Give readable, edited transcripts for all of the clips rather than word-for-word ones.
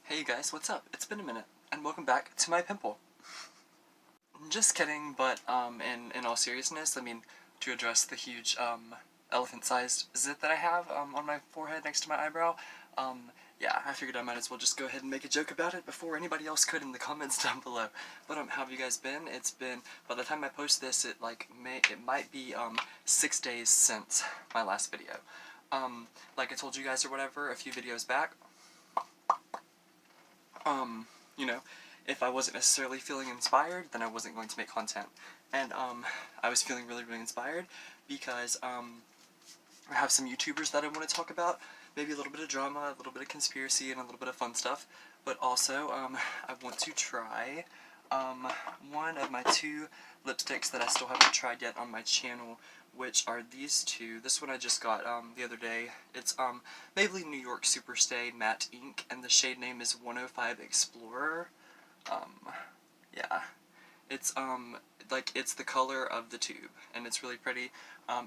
Hey you guys, what's up? It's been a minute, and welcome back to my pimple. Just kidding, but in all seriousness, I mean, to address the huge elephant-sized zit that I have on my forehead next to my eyebrow, yeah, I figured I might as well just go ahead and make a joke about it before anybody else could in the comments down below. But how have you guys been? It's been, by the time I post this, it might be 6 days since my last video. Like I told you guys or whatever a few videos back, you know, if I wasn't necessarily feeling inspired, then I wasn't going to make content. And I was feeling really, really inspired because I have some YouTubers that I want to talk about. Maybe a little bit of drama, a little bit of conspiracy, and a little bit of fun stuff. But also, I want to try one of my two lipsticks that I still haven't tried yet on my channel, which are these two. This one I just got the other day. It's Maybelline New York Superstay Matte Ink, and the shade name is 105 Explorer. Yeah. It's like it's the color of the tube, and it's really pretty.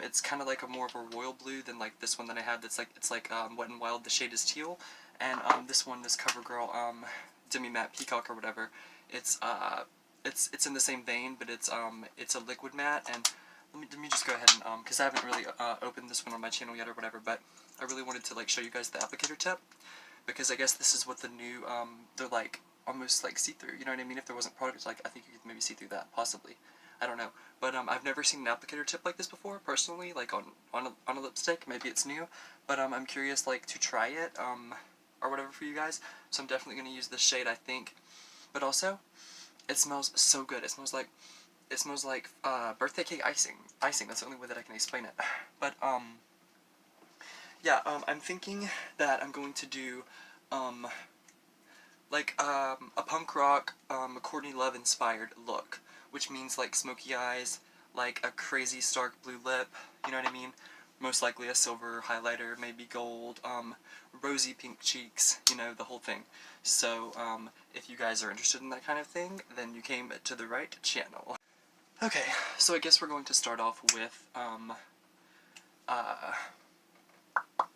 It's kind of like more of a royal blue than like this one that I have. That's like Wet n Wild. The shade is teal, and this CoverGirl Demi Matte Peacock or whatever. It's in the same vein, but it's a liquid matte. And let me just go ahead and because I haven't really opened this one on my channel yet or whatever, but I really wanted to like show you guys the applicator tip, because I guess this is what the new they're like almost like see-through, you know what I mean? If there wasn't product, like, I think you could maybe see through that, possibly. I don't know. But I've never seen an applicator tip like this before, personally, like on a lipstick. Maybe it's new, but I'm curious, like, to try it, or whatever for you guys. So I'm definitely going to use this shade, I think. But also, it smells so good. It smells like birthday cake icing. That's the only way that I can explain it. But, yeah, I'm thinking that I'm going to do, like, a punk rock, Courtney Love inspired look, which means, like, smoky eyes, like, a crazy stark blue lip, you know what I mean? Most likely a silver highlighter, maybe gold, rosy pink cheeks, you know, the whole thing. So, if you guys are interested in that kind of thing, then you came to the right channel. Okay, so I guess we're going to start off with,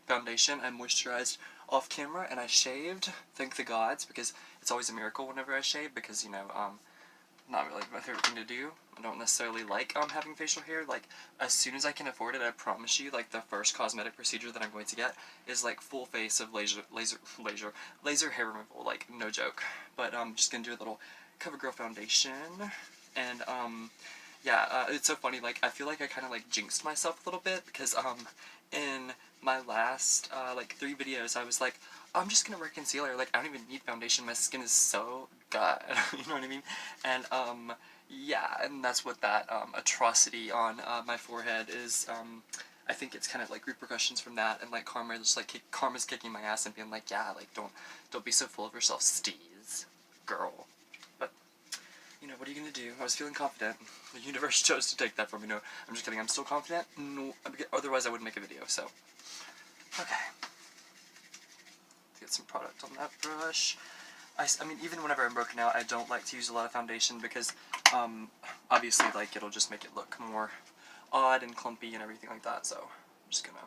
foundation. I moisturized off camera and I shaved, thank the gods, because it's always a miracle whenever I shave, because, you know, not really my favorite thing to do. I don't necessarily like having facial hair. Like, as soon as I can afford it, I promise you, like, the first cosmetic procedure that I'm going to get is like full face of laser hair removal, like, no joke. But I'm just gonna do a little CoverGirl foundation, and yeah, it's so funny, like, I feel like I kind of like jinxed myself a little bit, because in my last, like, 3 videos, I was like, I'm just gonna wear concealer, like, I don't even need foundation, my skin is so good, you know what I mean? And, yeah, and that's what that, atrocity on, my forehead is, I think it's kind of like repercussions from that, and, like, karma's kicking my ass and being like, yeah, like, don't be so full of yourself, steez, girl. But, you know, what are you gonna do? I was feeling confident. The universe chose to take that from me. No, I'm just kidding. I'm still confident. No, otherwise I wouldn't make a video, so. Okay. Let's get some product on that brush. I mean, even whenever I'm broken out, I don't like to use a lot of foundation because, obviously, like, it'll just make it look more odd and clumpy and everything like that, so I'm just gonna.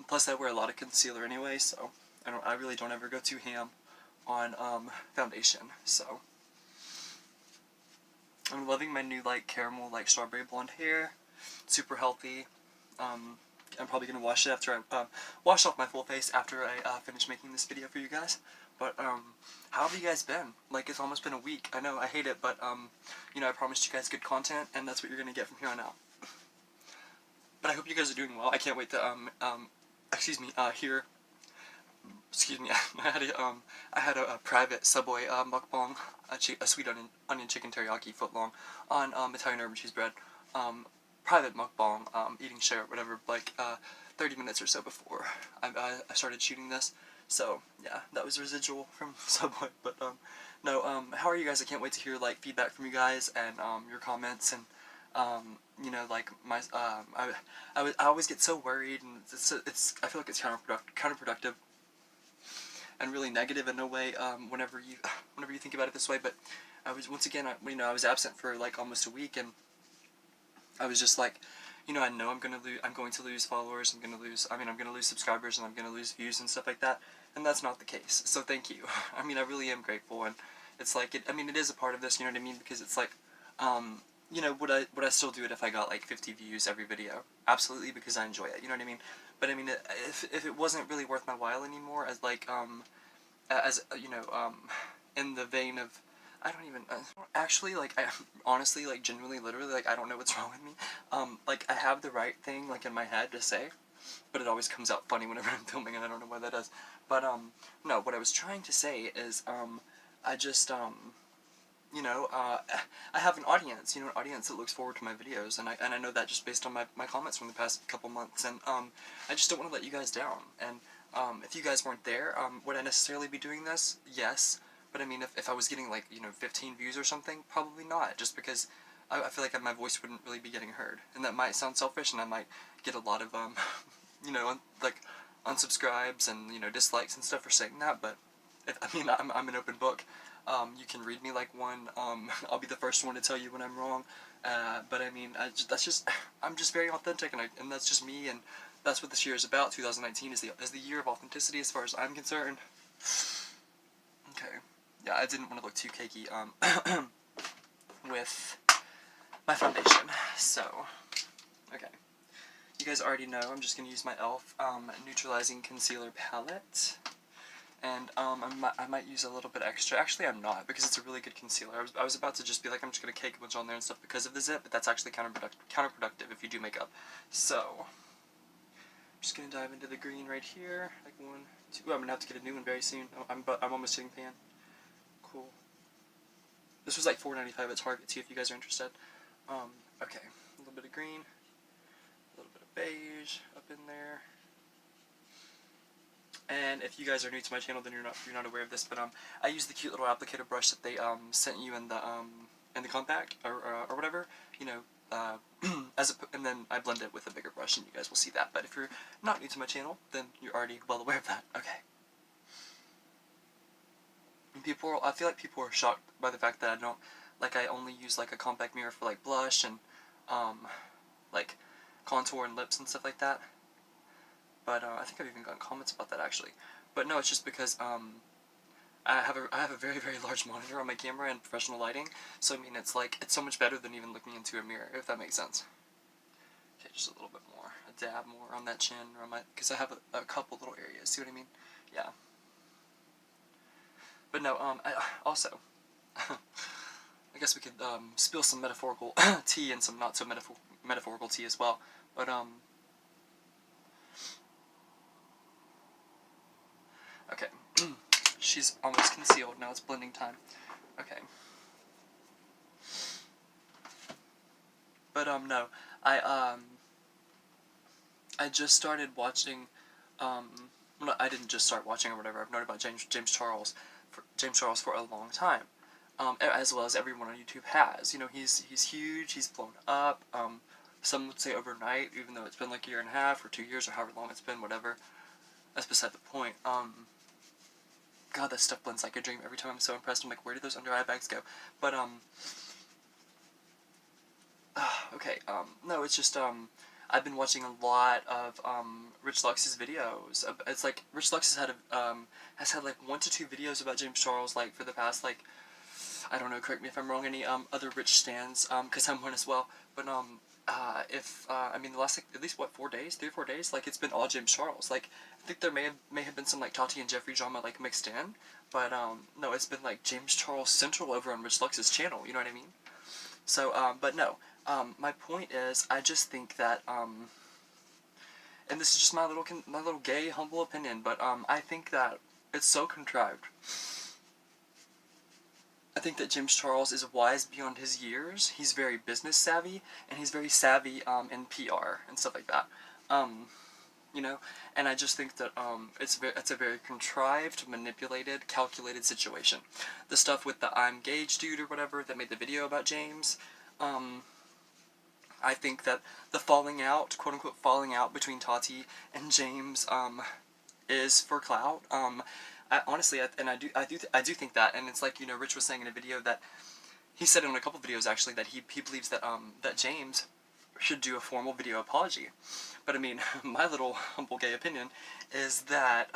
Plus, I wear a lot of concealer anyway, so I really don't ever go too ham on, foundation, so. I'm loving my new, like, caramel, like, strawberry blonde hair. Super healthy. I'm probably gonna wash it after I, wash off my full face after I, finish making this video for you guys. But, how have you guys been? Like, it's almost been a week. I know, I hate it, but, you know, I promised you guys good content, and that's what you're gonna get from here on out. But I hope you guys are doing well. I can't wait to, hear. Excuse me, I had a private Subway mukbang, a sweet onion chicken teriyaki footlong on Italian urban cheese bread. Private mukbang, eating share, whatever, like 30 minutes or so before I started shooting this. So yeah, that was residual from Subway. But no, how are you guys? I can't wait to hear like feedback from you guys and your comments, and you know, like my I always get so worried, and I feel like it's counterproductive and really negative in a way, whenever you think about it this way. But I was, once again, I was absent for like almost a week, and I was just like, you know, I know I'm going to lose followers, I'm going to lose subscribers, and I'm going to lose views and stuff like that, and that's not the case, so thank you. I mean, I really am grateful, and it's like, it is a part of this, you know what I mean, because it's like, you know, would I still do it if I got, like, 50 views every video? Absolutely, because I enjoy it, you know what I mean? But, I mean, if it wasn't really worth my while anymore, as, like, you know, in the vein of, I don't even, actually, like, I honestly, like, genuinely, literally, like, I don't know what's wrong with me. Like, I have the right thing, like, in my head to say, but it always comes out funny whenever I'm filming, and I don't know why that is. But, no, what I was trying to say is, I just, you know, I have an audience, you know, an audience that looks forward to my videos, and I know that just based on my comments from the past couple months, and, I just don't want to let you guys down, and, if you guys weren't there, would I necessarily be doing this? Yes, but I mean, if I was getting, like, you know, 15 views or something, probably not, just because I feel like my voice wouldn't really be getting heard, and that might sound selfish, and I might get a lot of, you know, like, unsubscribes and, you know, dislikes and stuff for saying that, but, I mean, I'm an open book. You can read me like one, I'll be the first one to tell you when I'm wrong, but I mean, I'm just very authentic, and that's just me, and that's what this year is about. 2019 is the year of authenticity as far as I'm concerned. Okay, yeah, I didn't want to look too cakey, with my foundation, so, okay. You guys already know, I'm just going to use my e.l.f. Neutralizing Concealer Palette. And, I might use a little bit extra. Actually, I'm not, because it's a really good concealer. I was about to just be like, I'm just going to cake a bunch on there and stuff because of the zip, but that's actually counterproductive if you do makeup. So, I'm just going to dive into the green right here. Like 1, 2, I'm going to have to get a new one very soon. I'm almost hitting pan. Cool. This was like $4.95 at Target, too, if you guys are interested. Okay. A little bit of green. A little bit of beige up in there. And if you guys are new to my channel, then you're not aware of this, but I use the cute little applicator brush that they sent you in the compact or whatever, you know, and then I blend it with a bigger brush, and you guys will see that. But if you're not new to my channel, then you're already well aware of that. Okay. And I feel like people are shocked by the fact that I only use like a compact mirror for like blush and like contour and lips and stuff like that. But I think I've even gotten comments about that actually. But no, it's just because I have a very, very large monitor on my camera and professional lighting, so I mean it's so much better than even looking into a mirror, if that makes sense. Okay, just a little bit more, a dab more on that chin, or on because I have a couple little areas. See what I mean? Yeah. But no, also, I guess we could spill some metaphorical tea and some not so metaphorical tea as well. But okay, she's almost concealed, now it's blending time. Okay. But, no, I just started watching, well, I didn't just start watching or whatever, I've known about James Charles for a long time, as well as everyone on YouTube has. You know, he's huge, he's blown up, some would say overnight, even though it's been like a year and a half, or 2 years, or however long it's been, whatever. That's beside the point. God, that stuff blends like a dream every time. I'm so impressed. I'm like, where did those under eye bags go? But, okay, no, it's just, I've been watching a lot of, Rich Lux's videos. It's like, Rich Lux has had, like, 1 to 2 videos about James Charles, like, for the past, like, I don't know, correct me if I'm wrong, any, other Rich stans, because I'm one as well, but, I mean, the last, like, at least, what, 4 days? 3 or 4 days? Like, it's been all James Charles. Like, I think there may have been some, like, Tati and Jeffrey drama, like, mixed in, but, no, it's been, like, James Charles Central over on Rich Lux's channel, you know what I mean? So, but no, my point is, I just think that, and this is just my little gay, humble opinion, but, I think that it's so contrived. I think that James Charles is wise beyond his years. He's very business savvy, and he's very savvy, in PR and stuff like that. You know, and I just think that, it's a very contrived, manipulated, calculated situation. The stuff with the I'm engaged dude or whatever that made the video about James, I think that the falling out, quote-unquote falling out between Tati and James, is for clout. Honestly, I do think that, and it's like, you know, Rich was saying in a video that, he said in a couple videos actually, that he believes that, that James, should do a formal video apology. But I mean, my little humble gay opinion is that,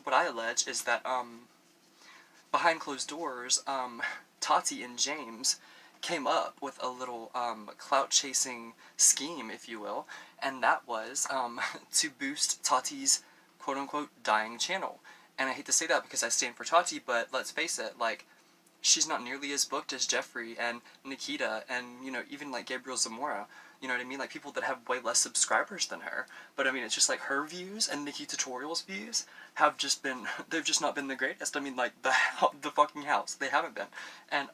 what I allege is that, behind closed doors, Tati and James came up with a little, clout-chasing scheme, if you will, and that was, to boost Tati's quote-unquote dying channel. And I hate to say that because I stand for Tati, but let's face it, like, she's not nearly as booked as Jeffree and Nikita and, you know, even, like, Gabriel Zamora. You know what I mean? Like, people that have way less subscribers than her. But, I mean, it's just, like, her views and Nikki Tutorial's views have just been, they've just not been the greatest. I mean, like, the fucking house. They haven't been. And,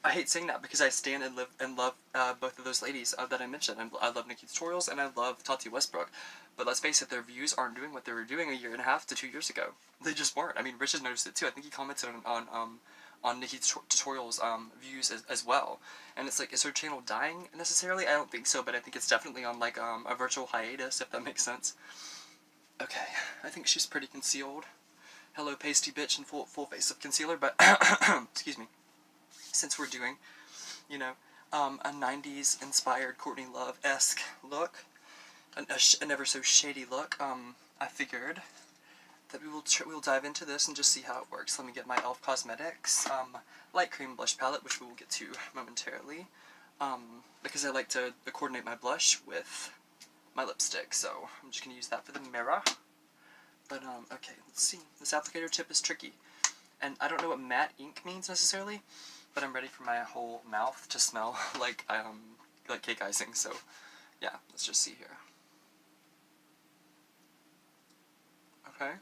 I hate saying that because I stand and live and love, both of those ladies, that I mentioned. I love Nikki Tutorials and I love Tati Westbrook. But let's face it, their views aren't doing what they were doing a year and a half to 2 years ago. They just weren't. I mean, Rich has noticed it too. I think he commented on Nikki Tutorial's views as well. And it's like, is her channel dying necessarily? I don't think so, but I think it's definitely on like a virtual hiatus, if that makes sense. Okay, I think she's pretty concealed. Hello, pasty bitch, and full face of concealer, but excuse me. Since we're doing, you know, a 90s inspired Courtney Love-esque look, an ever so shady look, I figured that we'll dive into this and just see how it works. Let me get my e.l.f. Cosmetics light cream blush palette, which we will get to momentarily, because I like to coordinate my blush with my lipstick, so I'm just going to use that for the mirror. But, okay, let's see. This applicator tip is tricky, and I don't know what matte ink means necessarily, but I'm ready for my whole mouth to smell like cake icing, so yeah, let's just see here. Okay.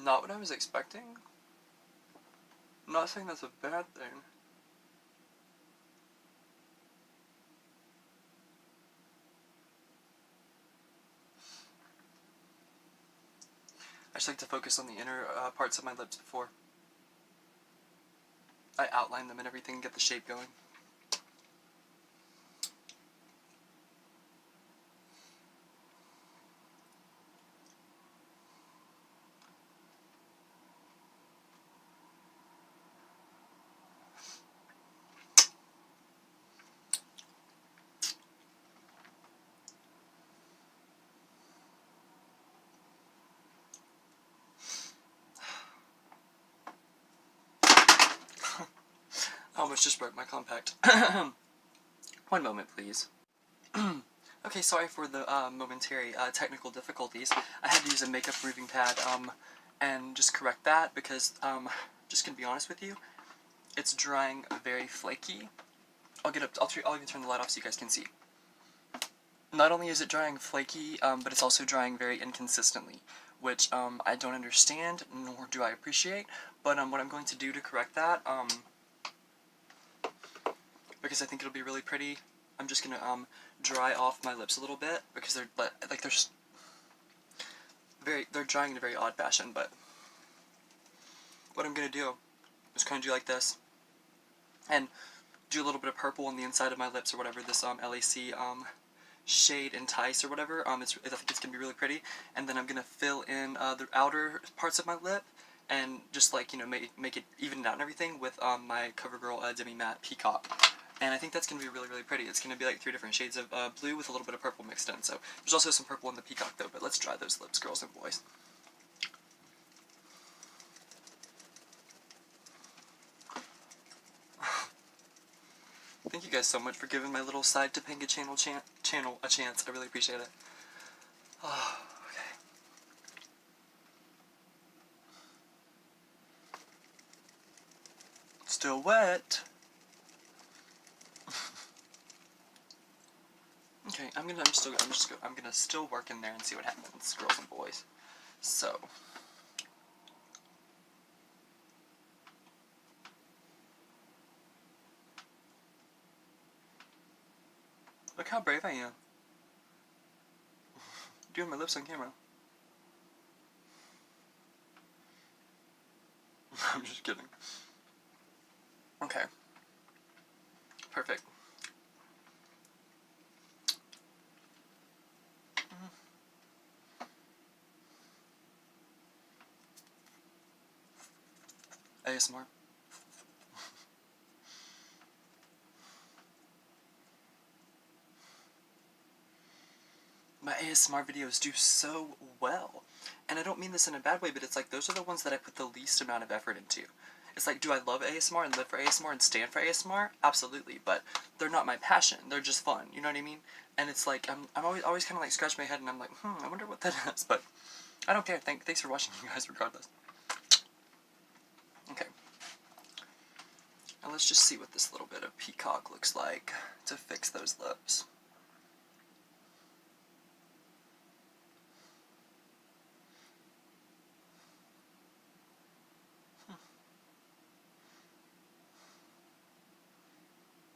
Not what I was expecting. I'm not saying that's a bad thing. I just like to focus on the inner parts of my lips before I outline them and everything and get the shape going. I almost just broke my compact. One moment, please. Okay, sorry for the momentary technical difficulties. I had to use a makeup removing pad and just correct that because, just gonna be honest with you, it's drying very flaky. I'll even turn the light off so you guys can see. Not only is it drying flaky, but it's also drying very inconsistently, which I don't understand, nor do I appreciate, but what I'm going to do to correct that, because I think it'll be really pretty, I'm just going to dry off my lips a little bit, because they're drying in a very odd fashion, but what I'm going to do is kind of do like this, and do a little bit of purple on the inside of my lips, or whatever, this LAC shade Entice, or whatever, I think it's going to be really pretty, and then I'm going to fill in the outer parts of my lip, and just like, you know, make it even out and everything with my CoverGirl Demi Matte Peacock. And I think that's going to be really, really pretty. It's going to be like 3 different shades of blue with a little bit of purple mixed in. So there's also some purple in the Peacock though, but let's dry those lips, girls and boys. Thank you guys so much for giving my little side Topanga channel a chance. I really appreciate it. Oh, okay. Still wet. Okay, I'm gonna still work in there and see what happens, girls and boys. So, look how brave I am. Doing my lips on camera. I'm just kidding. Okay. Perfect. ASMR. My ASMR videos do so well. And I don't mean this in a bad way, but it's like those are the ones that I put the least amount of effort into. It's like, do I love ASMR and live for ASMR and stand for ASMR? Absolutely, but they're not my passion. They're just fun, you know what I mean? And it's like, I'm always kind of like scratch my head and I'm like, I wonder what that is, but I don't care. Thanks for watching, you guys, regardless. Okay. Now let's just see what this little bit of peacock looks like to fix those lips.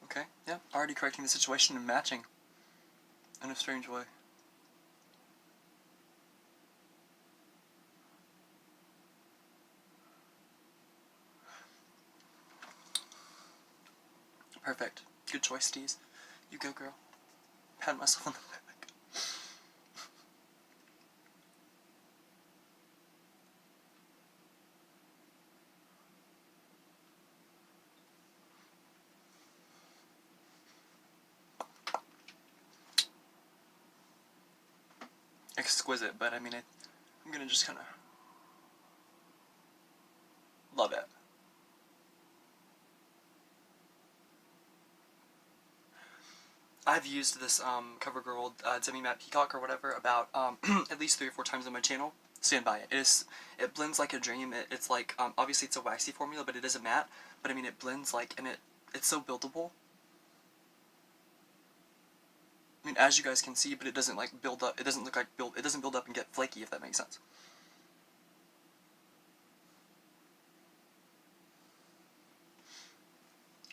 Okay, yeah, already correcting the situation and matching in a strange way. Perfect. Good choice, Steez. You go, girl. Pat myself on the back. Exquisite, but I mean, I'm gonna just kind of love it. I've used this CoverGirl Demi Matte Peacock or whatever about at least 3 or 4 times on my channel. Stand by it. It blends like a dream. It's like obviously it's a waxy formula, but it is a matte. But I mean, it blends like, and it's so buildable. I mean, as you guys can see, but it doesn't like build up. It doesn't look like it doesn't build up and get flaky, if that makes sense.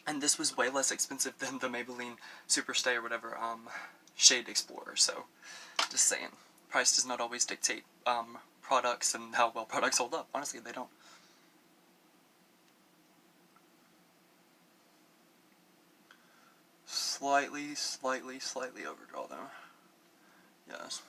And this was way less expensive than the Maybelline Superstay or whatever Shade Explorer. So, just saying, price does not always dictate products and how well products hold up. Honestly, they don't. Slightly overdraw though. Yes.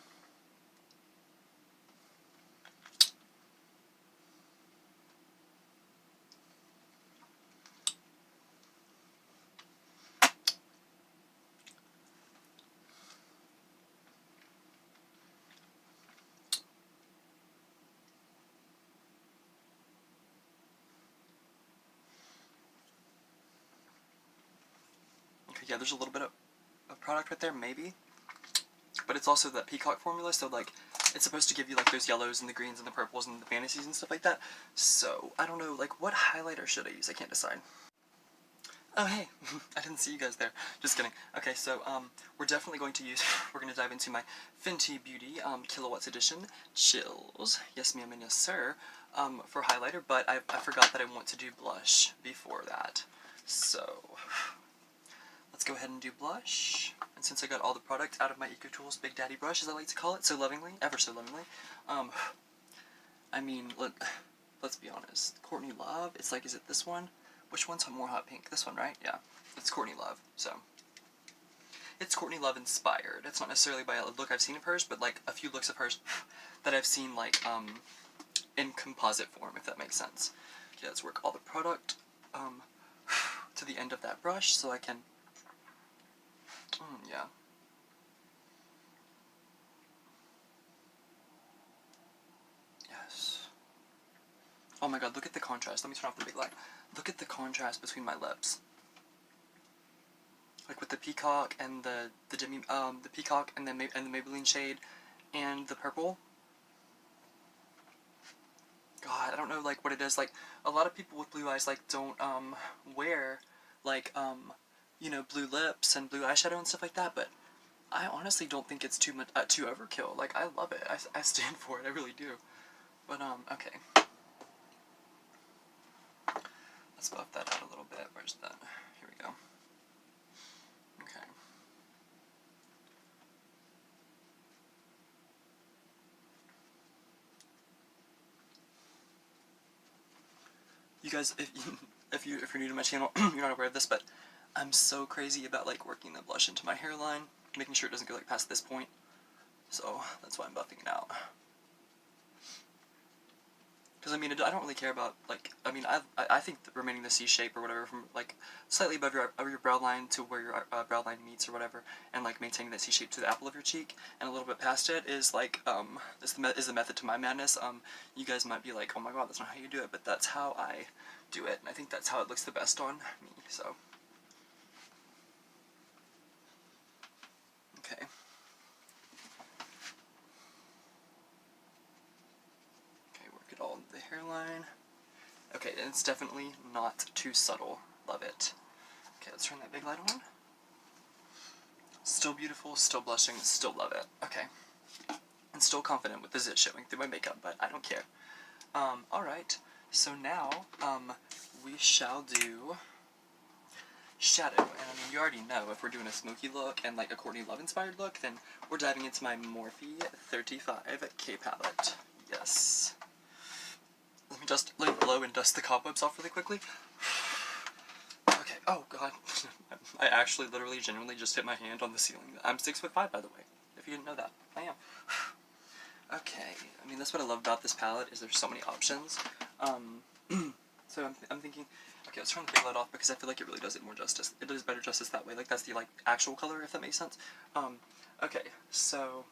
Okay, yeah, there's a little bit of product right there, maybe. But it's also that peacock formula, so like, it's supposed to give you like those yellows and the greens and the purples and the fantasies and stuff like that. So, I don't know, like, what highlighter should I use? I can't decide. Oh, hey, I didn't see you guys there. Just kidding. Okay, so, we're definitely going to we're going to dive into my Fenty Beauty, Kilowatts Edition Chills. Yes, ma'am, and yes, sir, for highlighter, but I forgot that I want to do blush before that. So, let's go ahead and do blush. And since I got all the product out of my EcoTools Big Daddy brush, as I like to call it, so lovingly, ever so lovingly, I mean, let's be honest. Courtney Love, it's like, is it this one? Which one's more hot pink? This one, right? Yeah. It's Courtney Love, so. It's Courtney Love inspired. It's not necessarily by a look I've seen of hers, but like a few looks of hers that I've seen like in composite form, if that makes sense. Okay, let's work all the product to the end of that brush so I can, yeah. Yes. Oh my god, look at the contrast. Let me turn off the big light. Look at the contrast between my lips. Like with the peacock and the peacock and the Maybelline shade and the purple. God, I don't know like what it is. Like a lot of people with blue eyes like don't wear like you know, blue lips and blue eyeshadow and stuff like that, but I honestly don't think it's too much too overkill. Like I love it. I stand for it. I really do. But okay. Let's buff that out a little bit. Where's that? Here we go. Okay. You guys, if you're new to my channel, you're not aware of this, but I'm so crazy about like working the blush into my hairline, making sure it doesn't go like past this point. So that's why I'm buffing it out. Because, I mean, I don't really care about, like, I mean, I think remaining the C shape or whatever from, like, slightly above your brow line to where your brow line meets or whatever, and, like, maintaining that C shape to the apple of your cheek, and a little bit past it is, like, is the method to my madness. You guys might be like, oh my god, that's not how you do it, but that's how I do it, and I think that's how it looks the best on me, so. Okay. Work it all into the hairline. Okay, and it's definitely not too subtle. Love it. Okay, let's turn that big light on. Still beautiful, still blushing, still love it. Okay. And still confident with the zit showing through my makeup, but I don't care. Alright. So now, we shall do shadow. And I mean, you already know if we're doing a smoky look and like a Courtney Love inspired look, then we're diving into my Morphe 35K palette. Yes. Let me blow and dust the cobwebs off really quickly. Okay, oh god. I actually literally genuinely just hit my hand on the ceiling. I'm 6'5", by the way, if you didn't know that. I am. Okay, I mean, that's what I love about this palette, is there's so many options. So I'm thinking, okay, let's turn the big light off because I feel like it really does it more justice. It does better justice that way. Like, that's the, like, actual color, if that makes sense. Okay, so...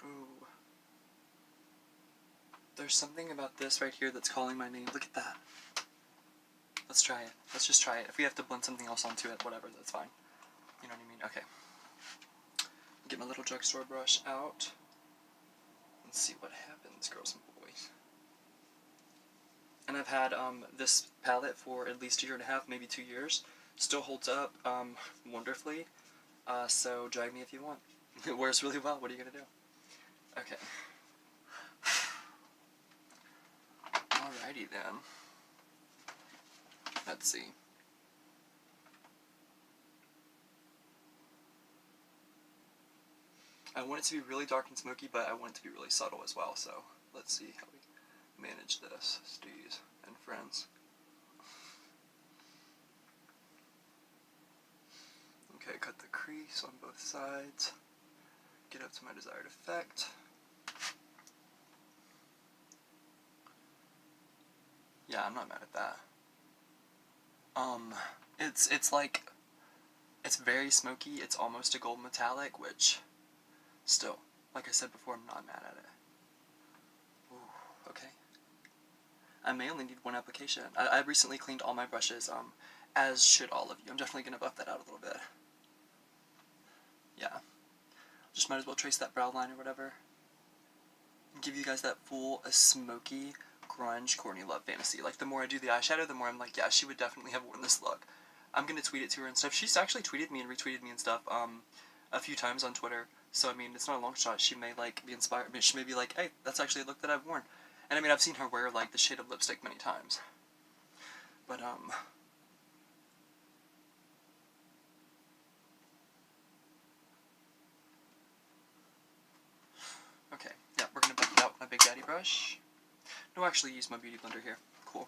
Ooh. There's something about this right here that's calling my name. Look at that. Let's try it. Let's just try it. If we have to blend something else onto it, whatever, that's fine. You know what I mean? Okay. Get my little drugstore brush out. Let's see what happens, girls and boys. And I've had this palette for at least 1.5 years, maybe 2 years. Still holds up wonderfully. So drag me if you want. It wears really well. What are you gonna do? Okay. Alrighty then. Let's see. I want it to be really dark and smoky, but I want it to be really subtle as well, so let's see how we manage this, stees and friends. Okay, cut the crease on both sides. Get up to my desired effect. Yeah, I'm not mad at that. It's like, it's very smoky, it's almost a gold metallic, which, still, like I said before, I'm not mad at it. Ooh, okay. I may only need one application. I recently cleaned all my brushes, as should all of you. I'm definitely gonna buff that out a little bit. Yeah. Just might as well trace that brow line or whatever. And give you guys that full, smoky, grunge Courtney Love fantasy. Like, the more I do the eyeshadow, the more I'm like, yeah, she would definitely have worn this look. I'm gonna tweet it to her and stuff. She's actually tweeted me and retweeted me and stuff, a few times on Twitter. So, I mean, it's not a long shot. She may, like, be inspired. I mean, she may be like, hey, that's actually a look that I've worn. And, I mean, I've seen her wear, like, the shade of lipstick many times. But, okay, yeah, we're gonna buff it out with my Big Daddy brush. No, actually use my beauty blender here. Cool.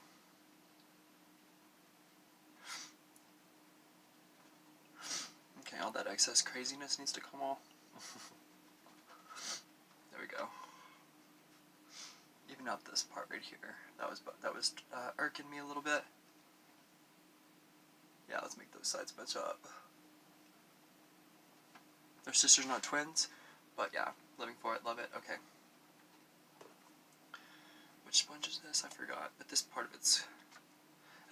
Okay, all that excess craziness needs to come off. There we go. Even out this part right here. That was irking me a little bit. Yeah, let's make those sides match up. They're sisters, not twins, but yeah, living for it, love it. Okay. Which sponge is this? I forgot, but this part of it's,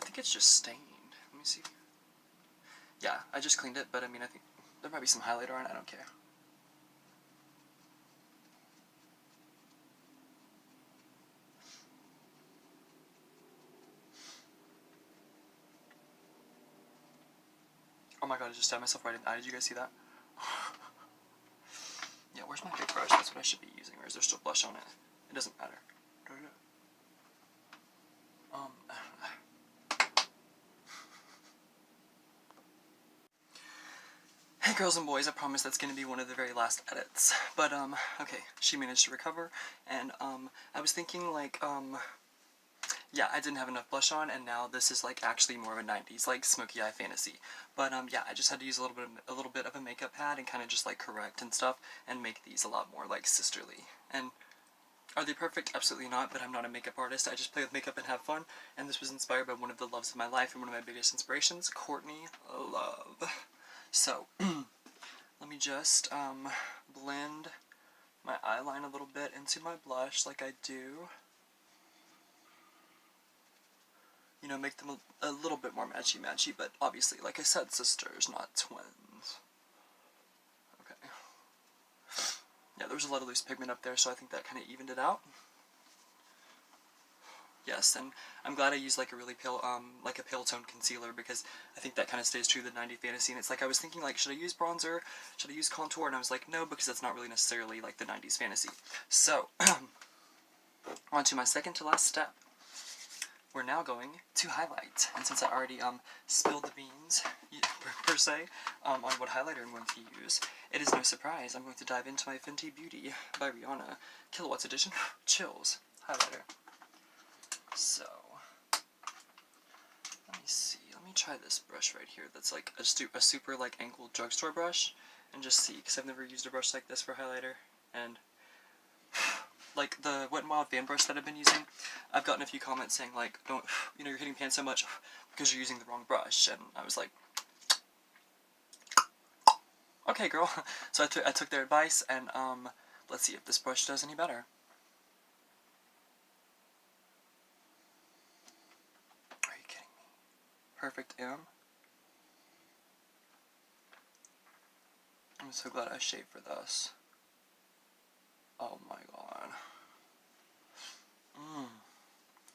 I think it's just stained. Let me see. Yeah, I just cleaned it, but I mean, I think there might be some highlighter on it. I don't care. Oh my god, I just stabbed myself right in the eye. Did you guys see that? Yeah, where's my big brush? That's what I should be using. Or is there still blush on it? It doesn't matter. Hey girls and boys, I promise that's going to be one of the very last edits. But, okay, she managed to recover, and, I was thinking, like, yeah, I didn't have enough blush on, and now this is like actually more of a 90s like smoky eye fantasy. But yeah, I just had to use a little bit of a makeup pad and kind of just like correct and stuff and make these a lot more like sisterly. And are they perfect? Absolutely not, but I'm not a makeup artist. I just play with makeup and have fun, and this was inspired by one of the loves of my life and one of my biggest inspirations, Courtney Love. So, let me just blend my eyeline a little bit into my blush like I do. You know, make them a little bit more matchy-matchy, but obviously, like I said, sisters, not twins. Okay. Yeah, there was a lot of loose pigment up there, so I think that kind of evened it out. Yes, and I'm glad I used like a really pale, like a pale tone concealer, because I think that kind of stays true to the 90s fantasy. And it's like I was thinking, like, should I use bronzer? Should I use contour? And I was like, no, because that's not really necessarily like the 90s fantasy. So, on to my second to last step. We're now going to highlight, and since I already spilled the beans, per se, on what highlighter I'm going to use, it is no surprise I'm going to dive into my Fenty Beauty by Rihanna Kilowatts Edition Chills highlighter. So, let me see, let me try this brush right here that's like a super like angled drugstore brush, and just see, because I've never used a brush like this for highlighter, and like the Wet n Wild fan brush that I've been using, I've gotten a few comments saying like, don't, you know, you're hitting pan so much because you're using the wrong brush, and I was like, okay girl. So I took their advice, and let's see if this brush does any better. Are you kidding me? Perfect M. I'm so glad I shaved for this. Oh my god.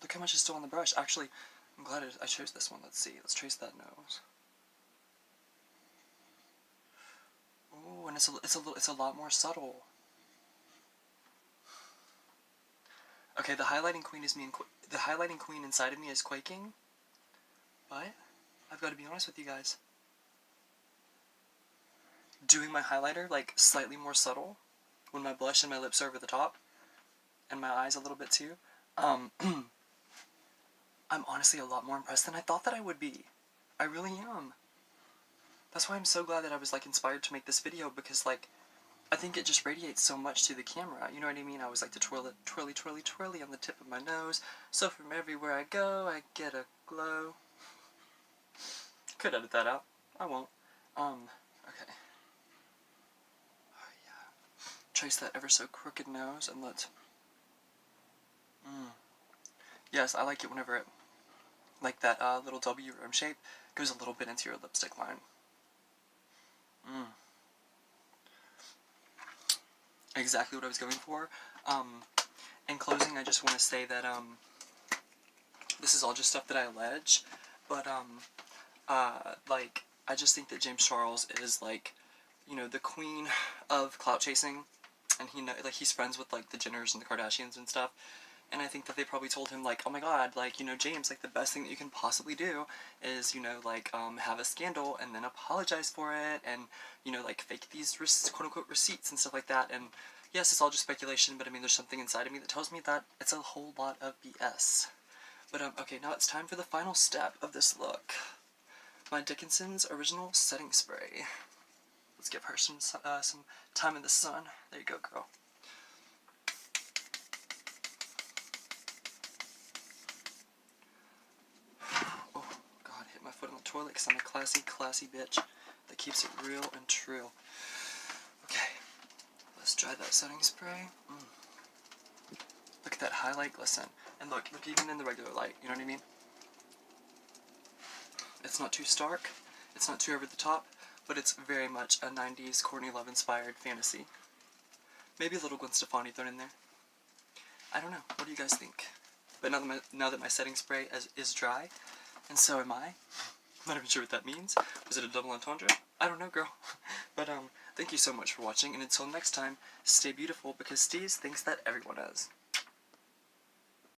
Look how much is still on the brush. Actually, I'm glad I chose this one. Let's see. Let's trace that nose. Ooh, and it's a lot more subtle. Okay, the highlighting queen is me, and the highlighting queen inside of me is quaking. But I've got to be honest with you guys. Doing my highlighter like slightly more subtle, when my blush and my lips are over the top, and my eyes a little bit too, I'm honestly a lot more impressed than I thought that I would be. I really am. That's why I'm so glad that I was like inspired to make this video, because like I think it just radiates so much to the camera. You know what I mean? I always like to twirl it, twirly, twirly, twirly on the tip of my nose, so from everywhere I go, I get a glow. Could edit that out. I won't. Okay. Oh yeah. Trace that ever so crooked nose, and let's... Yes, I like it whenever it, like that little W rim shape, goes a little bit into your lipstick line. Exactly what I was going for. In closing, I just want to say that this is all just stuff that I allege, but like, I just think that James Charles is like, you know, the queen of clout chasing, and he's friends with like the Jenners and the Kardashians and stuff. And I think that they probably told him, like, oh my god, like, you know, James, like, the best thing that you can possibly do is, you know, like, have a scandal and then apologize for it, and, you know, like, fake these quote-unquote receipts and stuff like that. And yes, it's all just speculation, but I mean, there's something inside of me that tells me that it's a whole lot of BS. But, okay, now it's time for the final step of this look. My Dickinson's Original Setting Spray. Let's give her some time in the sun. There you go, girl. Foot on the toilet because I'm a classy, classy bitch that keeps it real and true. Okay, let's try that setting spray. Look at that highlight glisten. And look even in the regular light, you know what I mean? It's not too stark, it's not too over the top, but it's very much a 90s Courtney Love inspired fantasy. Maybe a little Gwen Stefani thrown in there. I don't know, what do you guys think? But now that my setting spray is dry, and so am I. Not even sure what that means. Was it a double entendre? I don't know, girl. But, thank you so much for watching, and until next time, stay beautiful, because Steez thinks that everyone is.